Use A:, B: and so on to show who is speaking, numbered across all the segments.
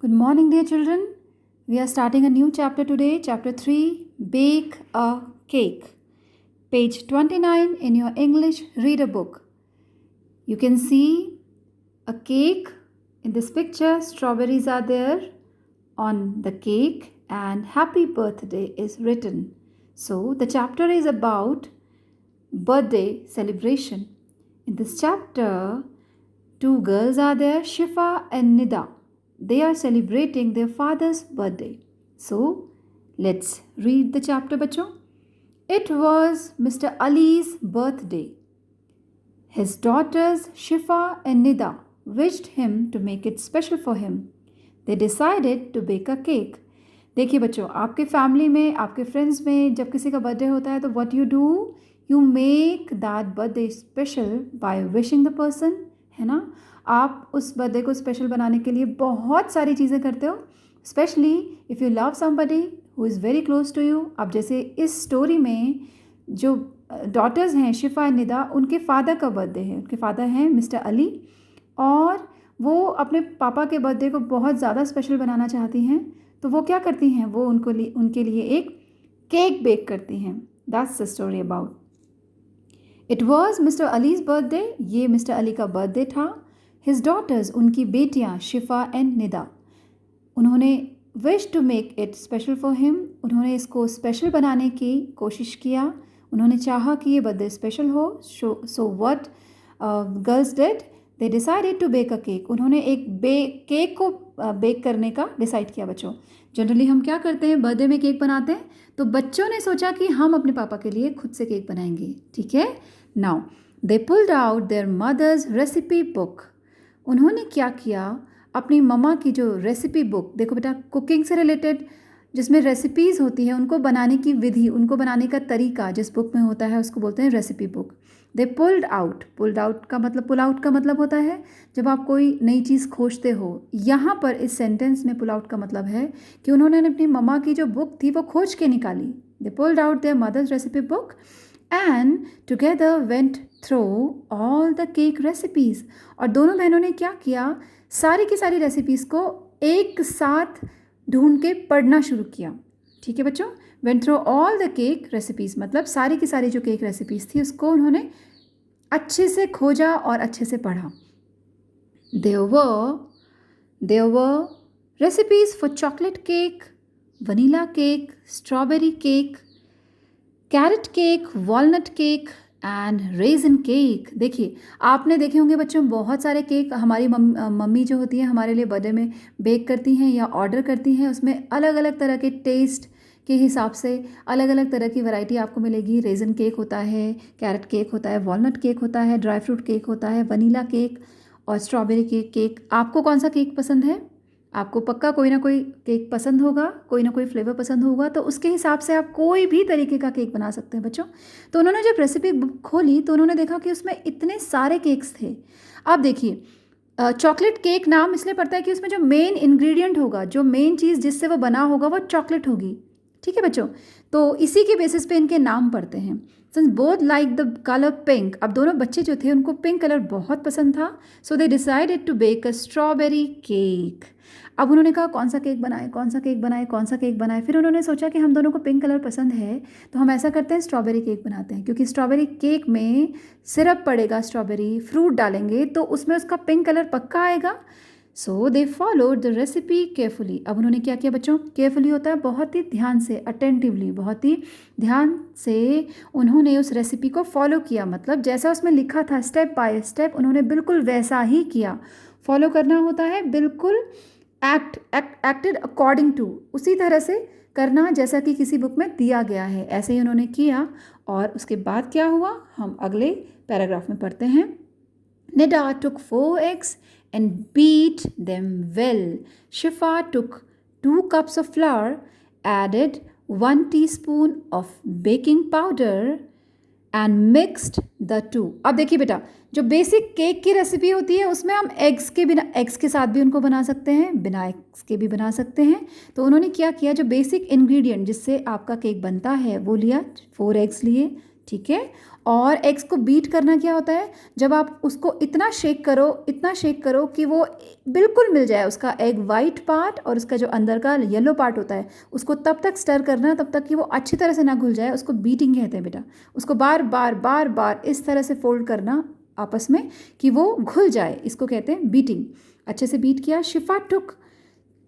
A: Good morning, dear children. We are starting a new chapter today, chapter 3 Bake a Cake. Page 29 in your English reader book. You can see a cake. In this picture, strawberries are there on the cake and happy birthday is written. So, the chapter is about birthday celebration. In this chapter, two girls are there, Shifa and Nida. They are celebrating their father's birthday. So, let's read the chapter, bachcho. It was Mr. Ali's birthday. His daughters Shifa and Nida wished him to make it special for him. They decided to bake a cake. देखिए बच्चों, आपके family में, आपके friends में जब किसी का birthday होता है तो what you do, you make that birthday special bye wishing the person, है ना. आप उस बर्थडे को स्पेशल बनाने के लिए बहुत सारी चीज़ें करते हो. Specially if you love somebody who is very close to you. अब जैसे इस स्टोरी में जो डॉटर्स हैं शिफा एंड निदा, उनके फादर का बर्थडे है. उनके फादर हैं मिस्टर अली और वो अपने पापा के बर्थडे को बहुत ज़्यादा स्पेशल बनाना चाहती हैं. तो वो क्या करती हैं, वो उनके लिए एक केक बेक करती हैं. That's the story about. It was mister Ali's birthday. ये मिस्टर अली का बर्थडे था. हिज डॉटर्स, उनकी बेटियाँ शिफा एंड निदा, उन्होंने wish to make it special for him. उन्होंने इसको स्पेशल बनाने की कोशिश किया. उन्होंने चाहा कि ये बर्थडे स्पेशल हो. So what girls did, they decided to bake a cake. उन्होंने एक केक को बेक करने का डिसाइड किया. बच्चों, जनरली हम क्या करते हैं, बर्थडे में केक बनाते हैं, तो बच्चों ने सोचा कि हम अपने पापा के लिए खुद से केक बनाएंगे. ठीक है. Now they pulled out their mother's recipe book. उन्होंने क्या किया, अपनी मम्मा की जो रेसिपी बुक, देखो बेटा, कुकिंग से रिलेटेड जिसमें रेसिपीज़ होती है, उनको बनाने की विधि, उनको बनाने का तरीका जिस बुक में होता है उसको बोलते हैं recipe book. They pulled out. Pull out का मतलब होता है जब आप कोई नई चीज़ खोजते हो. यहाँ पर इस सेंटेंस में पुल आउट का मतलब है कि उन्होंने अपनी मम्मा की जो बुक थी वो खोज के निकाली. They pulled out their mother's recipe book and together went through all the cake recipes. और दोनों बहनों ने क्या किया, सारी की सारी रेसिपीज़ को एक साथ ढूंढ के पढ़ना शुरू किया. ठीक है बच्चों. Went through all the cake recipes मतलब सारी की सारी जो केक रेसिपीज़ थी उसको उन्होंने अच्छे से खोजा और अच्छे से पढ़ा. There were recipes for chocolate cake, vanilla cake, strawberry cake, carrot cake, walnut cake and raisin cake. देखिए, आपने देखे होंगे बच्चों, बहुत सारे केक हमारी मम्मी जो होती है हमारे लिए बर्थडे में बेक करती हैं या ऑर्डर करती हैं. उसमें अलग अलग तरह के टेस्ट के हिसाब से अलग अलग तरह की वैरायटी आपको मिलेगी. रेज़न केक होता है, कैरेट केक होता है, वॉलनट केक होता है, ड्राई फ्रूट केक होता है, वनीला केक और स्ट्रॉबेरी केक. आपको कौन सा केक पसंद है? आपको पक्का कोई ना कोई केक पसंद होगा, कोई ना कोई फ्लेवर पसंद होगा, तो उसके हिसाब से आप कोई भी तरीके का केक बना सकते हैं बच्चों. तो उन्होंने जब रेसिपी बुक खोली तो उन्होंने देखा कि उसमें इतने सारे केक्स थे. आप देखिए, चॉकलेट केक नाम इसलिए पड़ता है कि उसमें जो मेन इंग्रेडिएंट होगा, जो मेन चीज़ जिससे वो बना होगा, वो चॉकलेट होगी. ठीक है बच्चों. तो इसी के बेसिस पे इनके नाम पड़ते हैं. Since both like the colour pink, अब दोनों बच्चे जो थे उनको पिंक कलर बहुत पसंद था. So they decided to bake a strawberry cake. अब उन्होंने कहा कौन सा केक बनाए, कौन सा केक बनाए, कौन सा केक बनाए. फिर उन्होंने सोचा कि हम दोनों को पिंक कलर पसंद है तो हम ऐसा करते हैं, स्ट्रॉबेरी केक बनाते हैं. क्योंकि स्ट्रॉबेरी केक में सिरप पड़ेगा, स्ट्रॉबेरी फ्रूट डालेंगे तो उसमें उसका पिंक कलर पक्का आएगा. So they followed the recipe carefully. अब उन्होंने क्या किया बच्चों, केयरफुली होता है बहुत ही ध्यान से, अटेंटिवली, बहुत ही ध्यान से उन्होंने उस रेसिपी को फॉलो किया. मतलब जैसा उसमें लिखा था स्टेप बाय स्टेप उन्होंने बिल्कुल वैसा ही किया. फॉलो करना होता है बिल्कुल, एक्टेड अकॉर्डिंग टू, उसी तरह से करना जैसा कि किसी बुक में दिया गया है. ऐसे ही उन्होंने किया. और उसके बाद क्या हुआ, हम अगले पैराग्राफ में पढ़ते हैं. Nida took 4 eggs and beat them well. Shifa took 2 cups of flour, added 1 teaspoon of baking powder and mixed the two. अब देखिए बेटा, जो बेसिक केक की रेसिपी होती है उसमें हम एग्स के साथ भी उनको बना सकते हैं, बिना एग्स के भी बना सकते हैं. तो उन्होंने क्या किया, जो बेसिक इंग्रेडिएंट जिससे आपका केक बनता है वो लिया, 4 एग्स लिए, ठीक है। और एग्स को बीट करना क्या होता है, जब आप उसको इतना शेक करो कि वो बिल्कुल मिल जाए, उसका एग वाइट पार्ट और उसका जो अंदर का येलो पार्ट होता है उसको तब तक स्टर करना तब तक कि वो अच्छी तरह से ना घुल जाए, उसको बीटिंग कहते हैं बेटा। उसको बार बार बार बार इस तरह से फोल्ड करना आपस में कि वो घुल जाए, इसको कहते हैं बीटिंग। अच्छे से बीट किया। शिफा टुक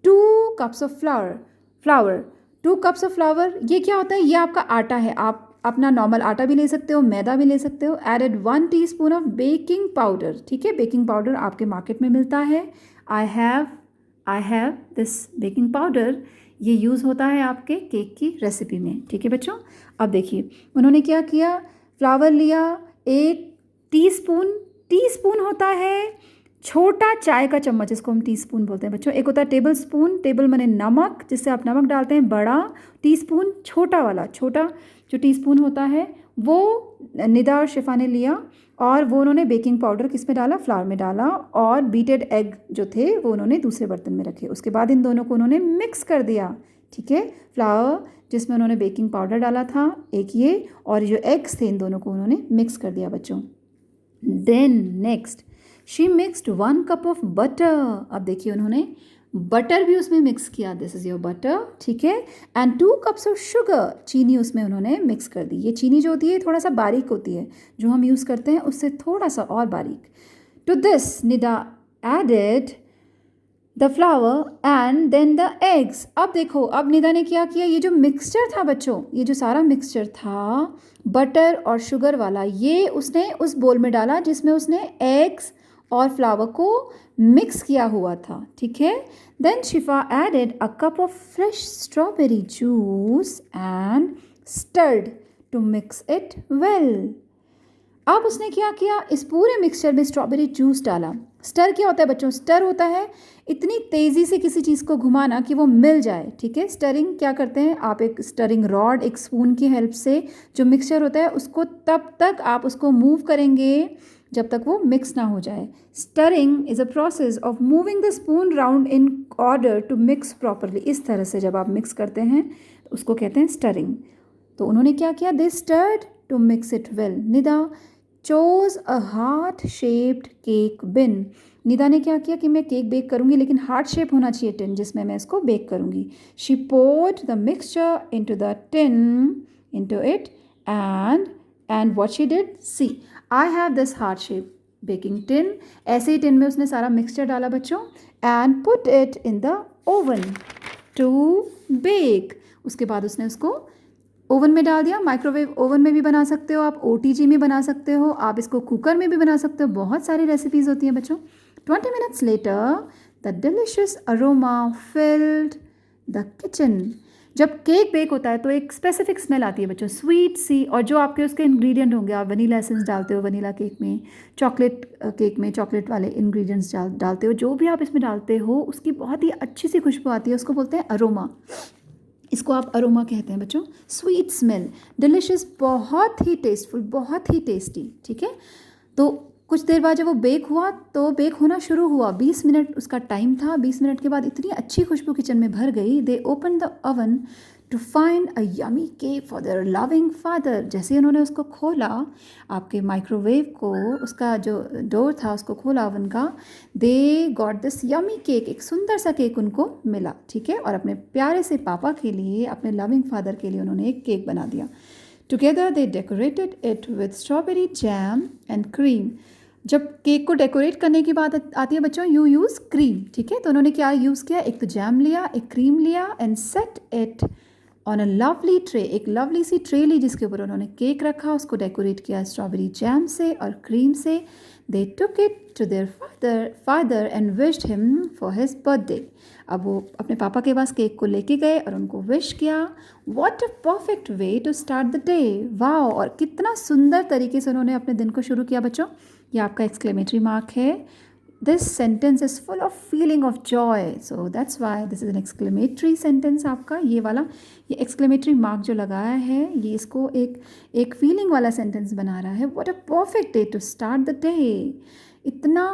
A: 2 cups of flower 2 cups of flower, ये क्या होता है, ये आपका आटा है। आप अपना नॉर्मल आटा भी ले सकते हो, मैदा भी ले सकते हो। Added 1 teaspoon of baking powder, ठीक है। बेकिंग पाउडर आपके मार्केट में मिलता है। I have this baking powder, ये यूज़ होता है आपके केक की रेसिपी में, ठीक है बच्चों। अब देखिए उन्होंने क्या किया, फ्लावर लिया 1 टीस्पून होता है छोटा चाय का चम्मच, इसको हम टीस्पून बोलते हैं बच्चों। एक होता है टेबल स्पून, टेबल माने नमक, जिससे आप नमक डालते हैं, बड़ा टीस्पून छोटा वाला, छोटा जो टीस्पून होता है वो निदा और शिफा ने लिया। और वो उन्होंने बेकिंग पाउडर किस में डाला, फ्लावर में डाला। और बीटेड एग जो थे वो उन्होंने दूसरे बर्तन में रखे। उसके बाद इन दोनों को उन्होंने मिक्स कर दिया, ठीक है। फ्लावर जिसमें उन्होंने बेकिंग पाउडर डाला था एक ये, और जो एग्स थे इन दोनों को उन्होंने मिक्स कर दिया बच्चों। Then next she mixed 1 cup of butter. अब देखिए उन्होंने बटर भी उसमें मिक्स किया, दिस इज़ योर बटर, ठीक है। एंड 2 कप्स ऑफ शुगर, चीनी उसमें उन्होंने मिक्स कर दी। ये चीनी जो होती है थोड़ा सा बारीक होती है, जो हम यूज़ करते हैं उससे थोड़ा सा और बारीक। To this Nida added the flour and then the eggs. अब देखो, अब निदा ने क्या किया, ये जो मिक्सचर था बच्चों, ये जो सारा मिक्सचर था बटर और शुगर वाला, ये उसने उस बोल में डाला जिसमें उसने एग्स और फ्लावर को मिक्स किया हुआ था, ठीक है। Then Shifa added a cup of fresh strawberry juice and stirred to mix it well. अब उसने क्या किया, इस पूरे मिक्सचर में स्ट्रॉबेरी जूस डाला। स्टर क्या होता है बच्चों, स्टर होता है इतनी तेज़ी से किसी चीज़ को घुमाना कि वो मिल जाए, ठीक है। स्टरिंग क्या करते हैं आप, एक स्टरिंग रॉड, एक स्पून की हेल्प से जो मिक्सचर होता है उसको तब तक आप उसको मूव करेंगे जब तक वो मिक्स ना हो जाए। Stirring is a process of moving the spoon round in order to mix properly. इस तरह से जब आप मिक्स करते हैं तो उसको कहते हैं स्टरिंग। तो उन्होंने क्या किया, they stirred to mix it well. Nida chose a heart shaped cake bin. Nida ने क्या किया कि मैं केक बेक करूँगी लेकिन हार्ट शेप होना चाहिए टिन जिसमें मैं इसको बेक करूँगी। She poured the mixture into the tin into it and what she did, see I have this heart shape baking tin. ऐसे ही टिन में उसने सारा मिक्सचर डाला बच्चों and put it in the oven to bake. उसके बाद उसने उसको ओवन में डाल दिया। माइक्रोवेव ओवन में भी बना सकते हो आप, OTG में बना सकते हो आप, इसको कुकर में भी बना सकते हो, बहुत सारी रेसिपीज़ होती हैं बच्चों। 20 minutes later the delicious aroma filled the kitchen। जब केक बेक होता है तो एक स्पेसिफिक स्मेल आती है बच्चों, स्वीट सी। और जो आपके उसके इंग्रेडिएंट होंगे, आप वनीला एसेंस डालते हो वनीला केक में, चॉकलेट केक में चॉकलेट वाले इंग्रेडिएंट्स डालते हो, जो भी आप इसमें डालते हो उसकी बहुत ही अच्छी सी खुशबू आती है, उसको बोलते हैं अरोमा। इसको आप अरोमा कहते हैं बच्चों, स्वीट स्मेल, डिलिशियस, बहुत ही टेस्टफुल, बहुत ही टेस्टी, ठीक है। तो कुछ देर बाद जब वो बेक हुआ तो बेक होना शुरू हुआ, 20 मिनट उसका टाइम था। 20 मिनट के बाद इतनी अच्छी खुशबू किचन में भर गई, they open the oven to find a yummy cake for their loving father. जैसे उन्होंने उसको खोला, आपके माइक्रोवेव को, उसका जो डोर था उसको खोला ओवन का, they got this yummy cake, एक सुंदर सा केक उनको मिला, ठीक है। और अपने प्यारे से पापा के लिए, अपने लविंग फादर के लिए उन्होंने एक केक बना दिया। Together they decorated it with strawberry jam and cream. जब केक को डेकोरेट करने की बात आती है बच्चों, यू यूज़ क्रीम, ठीक है। तो उन्होंने क्या यूज़ किया, एक तो जैम लिया, एक क्रीम लिया, and set it on a lovely tray. एक लवली सी ट्रे ली जिसके ऊपर उन्होंने केक रखा, उसको डेकोरेट किया स्ट्रॉबेरी जैम से और क्रीम से। They took it to their father and wished him for his birthday. अब वो अपने पापा के पास केक को लेके गए और उनको विश किया। What a perfect way to start the day, wow. और कितना सुंदर तरीके से उन्होंने अपने दिन को शुरू किया बच्चों। ये आपका एक्सक्लेमेटरी मार्क है। This sentence is full of feeling of Joy, so that's why this is an exclamatory sentence. आपका ये वाला, ये एक्सक्लेमेटरी मार्क जो लगाया है, ये इसको एक फीलिंग वाला सेंटेंस बना रहा है। What a perfect day to start the day. इतना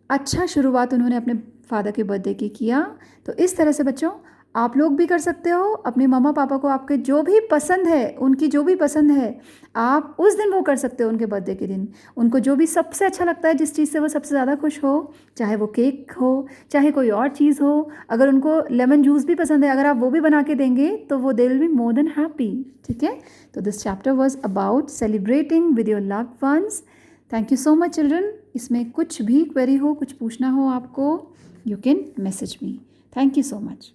A: अच्छा शुरुआत उन्होंने अपने फादर के बर्थडे की किया। तो इस तरह से बच्चों आप लोग भी कर सकते हो। अपने मम्मा पापा को आपके जो भी पसंद है, उनकी जो भी पसंद है, आप उस दिन वो कर सकते हो। उनके बर्थडे के दिन उनको जो भी सबसे अच्छा लगता है, जिस चीज़ से वो सबसे ज़्यादा खुश हो, चाहे वो केक हो, चाहे कोई और चीज़ हो, अगर उनको लेमन जूस भी पसंद है, अगर आप वो भी बना के देंगे तो वो they will be more than happy. ठीक है, तो this chapter was about celebrating with your loved ones. Thank you so much children. इसमें कुछ भी क्वेरी हो, कुछ पूछना हो आपको, you can message me. Thank you so much.